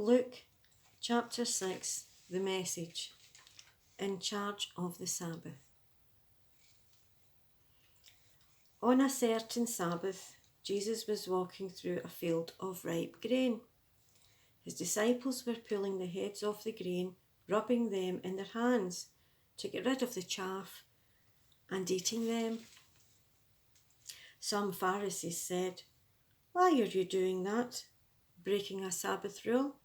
Luke chapter 6, the Message, in charge of the Sabbath. On a certain Sabbath, Jesus was walking through a field of ripe grain. His disciples were pulling the heads off the grain, rubbing them in their hands to get rid of the chaff, and eating them. Some Pharisees said, "Why are you doing that, breaking a Sabbath rule?"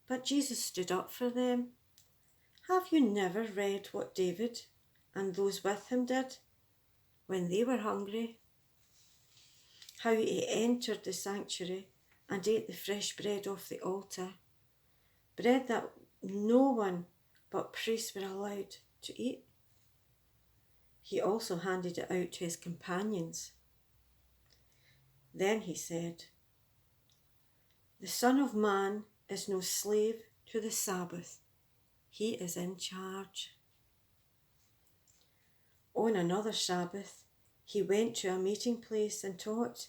But Jesus stood up for them. "Have you never read what David and those with him did when they were hungry? How he entered the sanctuary and ate the fresh bread off the altar, bread that no one but priests were allowed to eat. He also handed it out to his companions. Then he said, 'The Son of Man is no slave to the Sabbath. He is in charge.' On another Sabbath, he went to a meeting place and taught.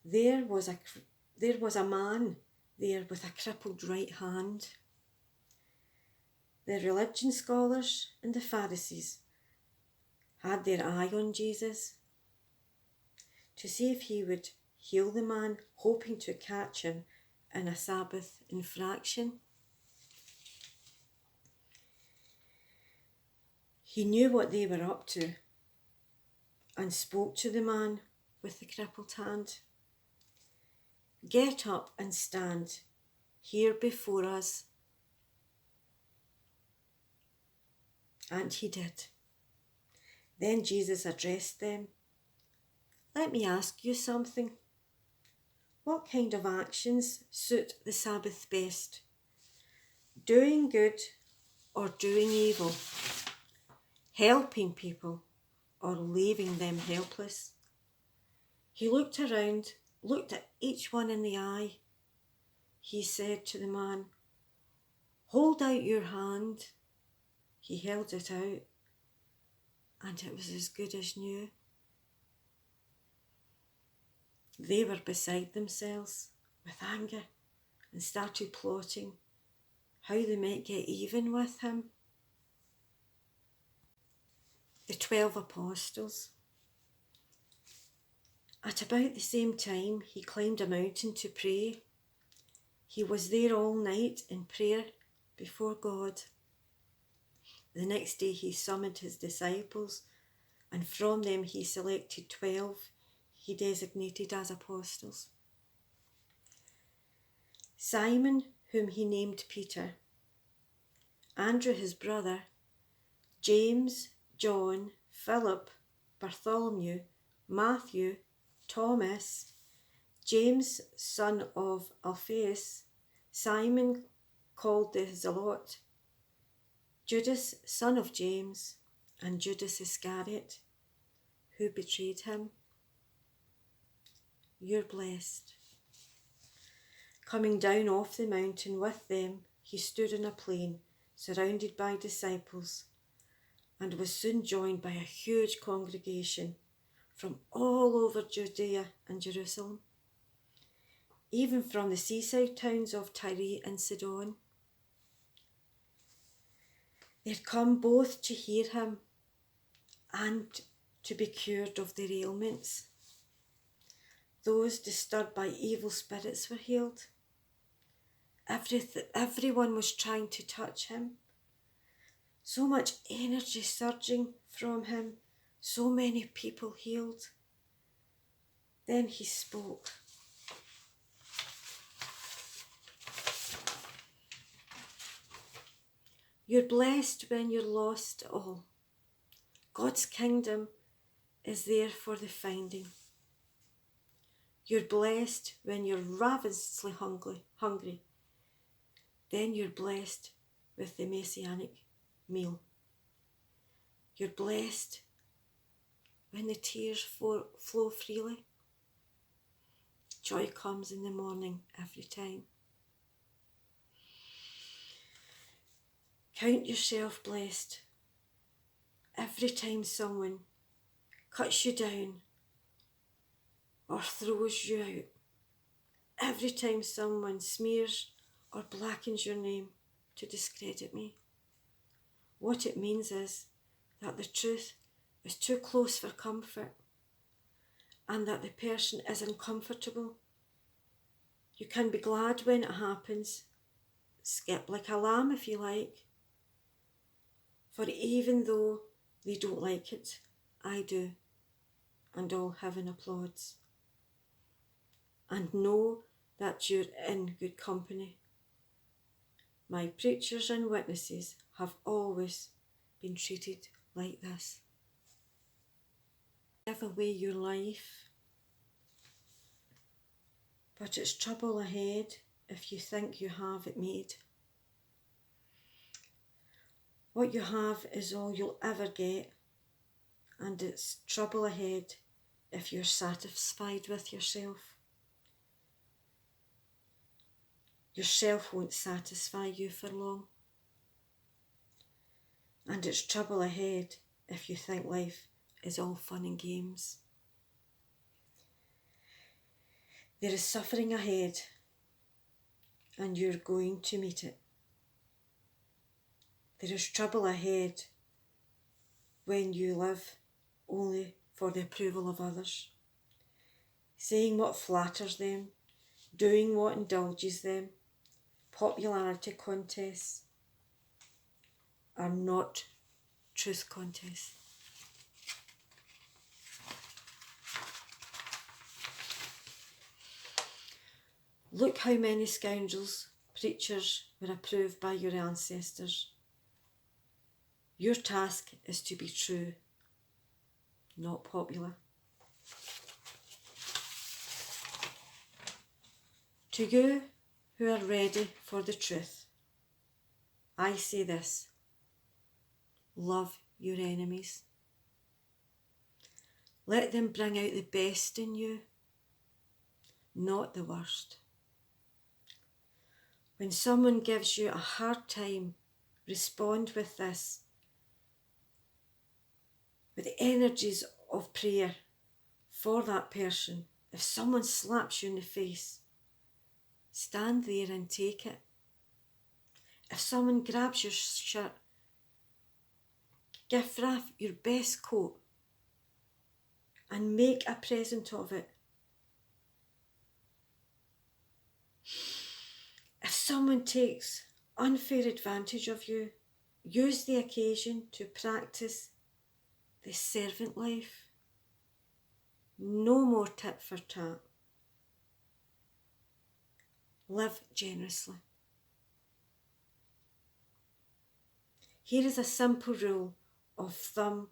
There was a man there with a crippled right hand. The religion scholars and the Pharisees had their eye on Jesus to see if he would heal the man, hoping to catch him in a Sabbath infraction. He knew what they were up to and spoke to the man with the crippled hand. 'Get up and stand here before us.' And he did. Then Jesus addressed them. 'Let me ask you something. What kind of actions suit the Sabbath best? Doing good or doing evil? Helping people or leaving them helpless?' He looked around, looked at each one in the eye. He said to the man, 'Hold out your hand.' He held it out, and it was as good as new. They were beside themselves with anger and started plotting how they might get even with him. The 12 apostles. At about the same time, he climbed a mountain to pray. He was there all night in prayer before God. The next day he summoned his disciples, and from them he selected 12 he designated as apostles. Simon, whom he named Peter, Andrew his brother, James, John, Philip, Bartholomew, Matthew, Thomas, James, son of Alphaeus, Simon called the Zealot, Judas, son of James, and Judas Iscariot, who betrayed him. You're blessed. Coming down off the mountain with them, he stood on a plain, surrounded by disciples, and was soon joined by a huge congregation from all over Judea and Jerusalem, even from the seaside towns of Tyre and Sidon. They had come both to hear him and to be cured of their ailments. Those disturbed by evil spirits were healed. Everyone was trying to touch him. So much energy surging from him, so many people healed. Then he spoke. You're blessed when you're lost all. God's kingdom is there for the finding. You're blessed when you're ravenously hungry. Then you're blessed with the messianic meal. You're blessed when the tears flow freely. Joy comes in the morning every time. Count yourself blessed every time someone cuts you down or throws you out. every time someone smears or blackens your name to discredit me. What it means is that the truth is too close for comfort and that the person is uncomfortable. You can be glad when it happens, skip like a lamb if you like, for even though they don't like it, I do, and all heaven applauds. And know that you're in good company. My preachers and witnesses have always been treated like this. Give away your life, but it's trouble ahead if you think you have it made. What you have is all you'll ever get, and it's trouble ahead if you're satisfied with yourself. Yourself won't satisfy you for long. And it's trouble ahead if you think life is all fun and games. There is suffering ahead, and you're going to meet it. There is trouble ahead when you live only for the approval of others, saying what flatters them, doing what indulges them. Popularity contests are not truth contests. Look how many scoundrels, preachers, were approved by your ancestors. Your task is to be true, not popular. To you who are ready for the truth, I say this: love your enemies. Let them bring out the best in you, not the worst. When someone gives you a hard time, respond with this, with the energies of prayer for that person. If someone slaps you in the face, stand there and take it. If someone grabs your shirt, give Raf your best coat and make a present of it. If someone takes unfair advantage of you, use the occasion to practice the servant life. No more tit for tat. Live generously. Here is a simple rule of thumb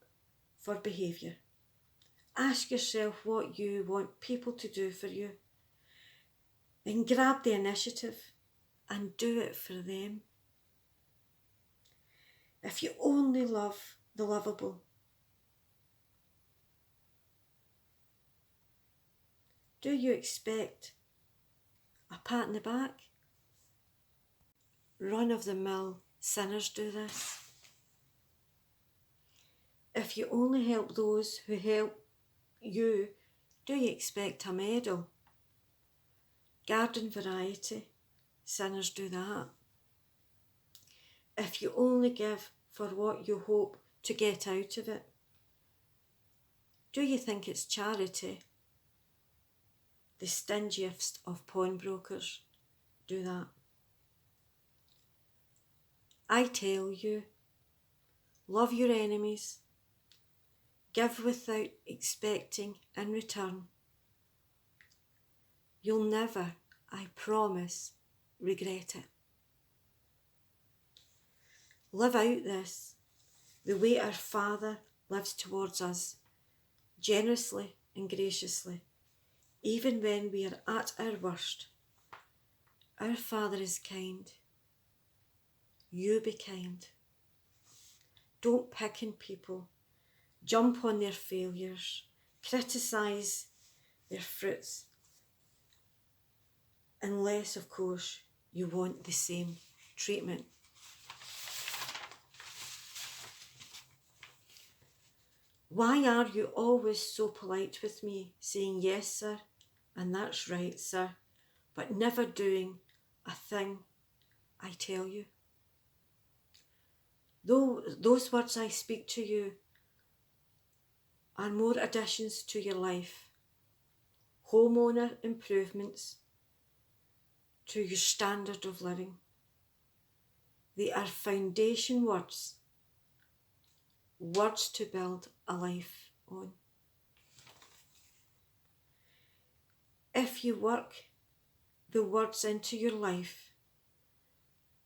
for behaviour. Ask yourself what you want people to do for you. Then grab the initiative and do it for them. If you only love the lovable, do you expect a pat in the back? Run-of-the-mill sinners do this. If you only help those who help you, do you expect a medal? Garden variety, sinners do that. If you only give for what you hope to get out of it, do you think it's charity? The stingiest of pawnbrokers do that. I tell you, love your enemies, give without expecting in return. You'll never, I promise, regret it. Live out this, the way our Father lives towards us, generously and graciously, even when we are at our worst. Our Father is kind. You be kind. Don't pick on people, jump on their failures, criticise their fruits, unless, of course, you want the same treatment. Why are you always so polite with me, saying yes, sir, and that's right, sir, but never doing a thing I tell you. Though those words I speak to you are more additions to your life, homeowner improvements to your standard of living. They are foundation words, words to build a life on. If you work the words into your life,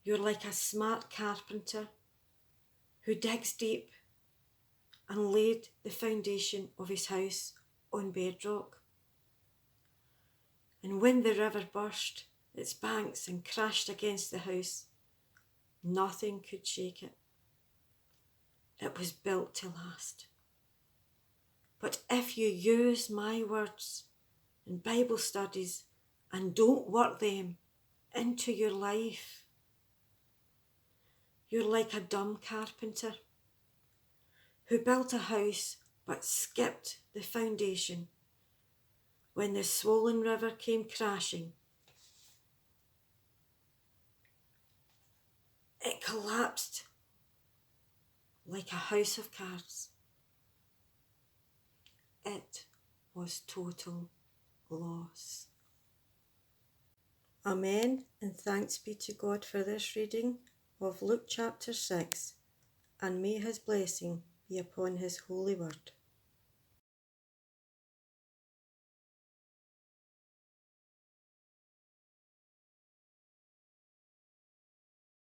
you're like a smart carpenter who digs deep and laid the foundation of his house on bedrock. And when the river burst its banks and crashed against the house, nothing could shake it. It was built to last. But if you use my words in Bible studies and don't work them into your life, you're like a dumb carpenter who built a house but skipped the foundation when the swollen river came crashing. It collapsed like a house of cards. It was total loss. Amen, and thanks be to God for this reading of Luke chapter 6, and may his blessing be upon his holy word.